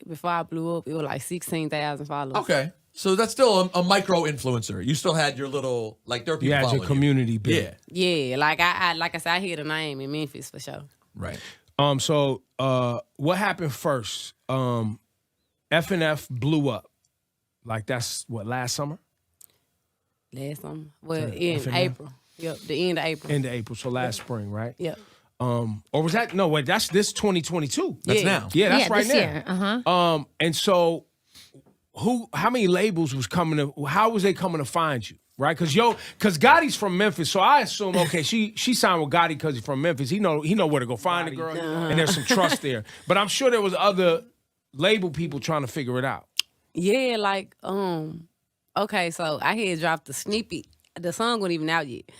before I blew up, it was like 16,000 followers. Okay. So that's still a micro influencer. You still had your little, like, there are people You had your following community bit. Yeah. Yeah, like I said, I hear the name in Memphis for sure. Right. So what happened first? F&F blew up. Like that's what, last summer? Last summer. Well, So, in FNF? April. Yep, the end of April. End of April, so last spring, right? Yep. Or was that, no, wait, that's this 2022. That's Yeah. now. Yeah, that's right this now. year. Uh-huh. And so how many labels was coming to, how was they coming to find you? Right? Because Gotti's from Memphis, so I assume, okay, she signed with Gotti because he's from Memphis. He know where to go find the girl, and there's some trust there. But I'm sure there was other label people trying to figure it out. Yeah, like, okay, so I had dropped the snippet. The song wasn't even out yet.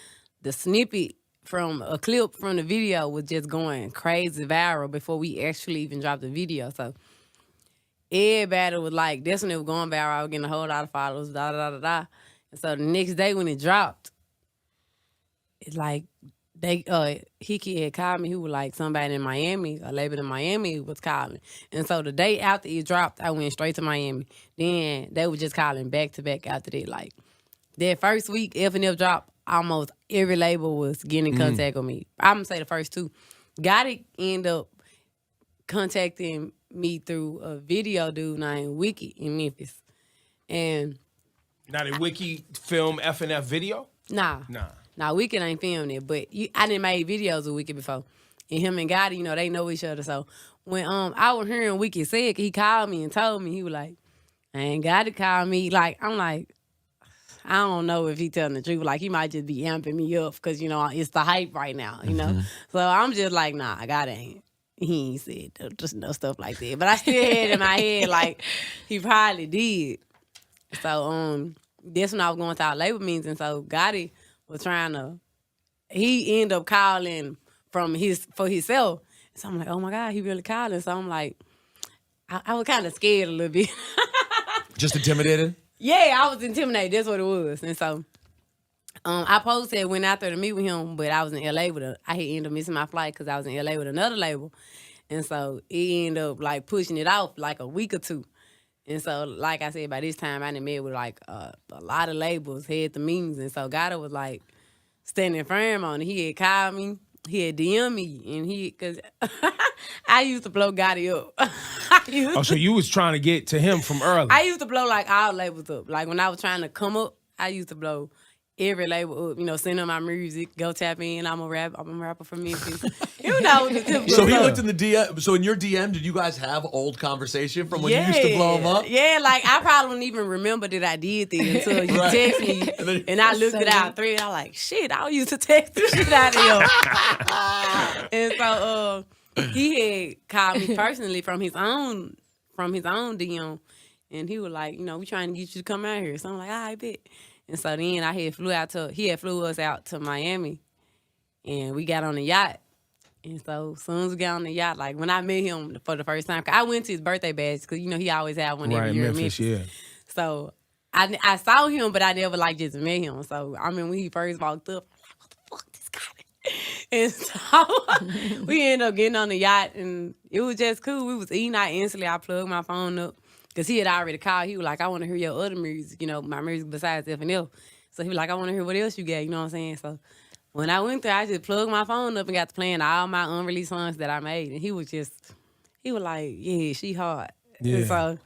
The snippet from a clip from the video was just going crazy viral before we actually even dropped the video. So everybody was like, this one it was going viral. I was getting a whole lot of followers, da da da da da. And so the next day when it dropped, it's like Hickey had called me. He was like, somebody in Miami, a label in Miami was calling. And so the day after it dropped, I went straight to Miami. Then they were just calling back to back after that. Like that first week, F&F dropped, almost every label was getting in contact with me. I'm gonna say the first two. Gotti ended up contacting me through a video dude named Wiki in Memphis. And Now, did Wiki film F&F video? Nah, Wiki ain't filmed it, but I didn't make videos with Wiki before. And him and Gotti, they know each other. So when I was hearing Wiki say it, he called me and told me, he was like, and Gotti called me. Like, I'm like, I don't know if he telling the truth. Like, he might just be amping me up because, it's the hype right now, know? So I'm just like, nah, Gotti ain't. He ain't said just no stuff like that. But I still had in my head, like, he probably did. So that's when I was going to our label meetings, and so Gotti was trying to. He ended up calling for himself. So I'm like, oh my God, he really calling. So I'm like, I was kind of scared a little bit. Just intimidated? Yeah, I was intimidated. That's what it was. And so I posted, went out there to meet with him, but I was in LA I had ended up missing my flight because I was in LA with another label. And so he ended up like pushing it off like a week or two. And so, like I said, by this time, I done met with, like, a lot of labels, had the meetings. And so, Gotti was, like, standing firm on it. He had called me. He had DM me. And because I used to blow Gotti up. So you was trying to get to him from early. I used to blow, like, all labels up. Like, when I was trying to come up, I used to blow every label up, send them my music, go tap in. I'm a rapper from Memphis. The typical So he stuff. looked in the DM. So in your DM, did you guys have old conversation from when you used to blow him up? Yeah, like I probably wouldn't even remember that I did that until you text me. And I looked at our thread. I'm like, shit, I used to text the shit out of him. And so he had called me personally from his own DM. And he was like, we trying to get you to come out here. So I'm like, all right, bet. And so then he had flew us out to Miami, and we got on the yacht. And so as soon as we got on the yacht, like when I met him for the first time, 'cause I went to his birthday bash because he always had one every year in Memphis. Yeah. So I saw him, but I never just met him. So I mean, when he first walked up, I'm like, what the fuck, this guy? And so we ended up getting on the yacht, and it was just cool. We was eating out instantly. I plugged my phone up. Because he had already called. He was like, I want to hear your other music, my music besides F&F. So he was like, I want to hear what else you got, you know what I'm saying? So when I went there, I just plugged my phone up and got to playing all my unreleased songs that I made. And he was like, yeah, she hard. Yeah. And so,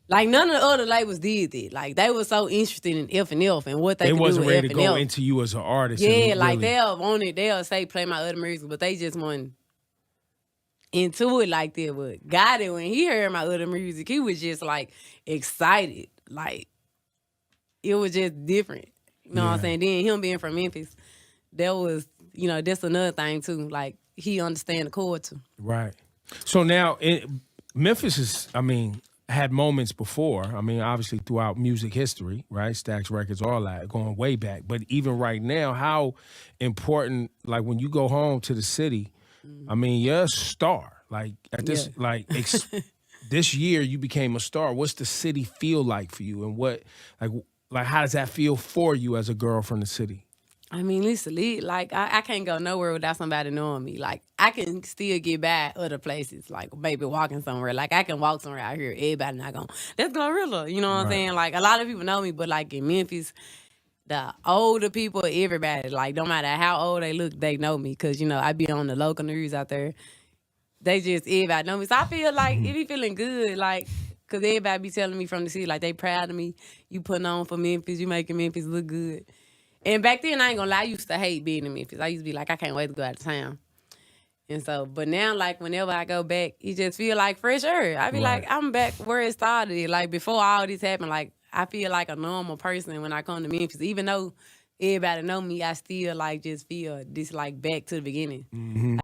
like, none of the other labels did that. Like, they were so interested in F&F and what they could do with F&F. They wasn't ready to go into you as an artist. Yeah, like, they'll say play my other music, but they just wasn't into it like that. But Gotti, when he heard my other music, he was just like excited. Like it was just different. You know what I'm saying? Then him being from Memphis, that was, that's another thing too. Like he understand the chord too. Right. So now Memphis had moments before. Obviously throughout music history, right? Stax Records, all that, going way back. But even right now, how important, like when you go home to the city, you're a star. Like at this, this year you became a star. What's the city feel like for you, and what, like how does that feel for you as a girl from the city? I mean, listen, like I can't go nowhere without somebody knowing me. Like I can still get by other places, like maybe walking somewhere. Like I can walk somewhere out here, everybody not going, that's Glorilla. You know what I'm saying? Like a lot of people know me, but like in Memphis, the older people, everybody, like no matter how old they look, they know me because I be on the local news out there. They just everybody know me, so I feel like it be feeling good, like. Cause everybody be telling me from the city, like they proud of me. You putting on for Memphis, you making Memphis look good. And back then, I ain't gonna lie, I used to hate being in Memphis. I used to be like, I can't wait to go out of town. And so, but now, like, whenever I go back, it just feel like fresh air. I be like, I'm back where it started. Like, before all this happened, like, I feel like a normal person when I come to Memphis. Even though everybody know me, I still, like, just feel this, like, back to the beginning.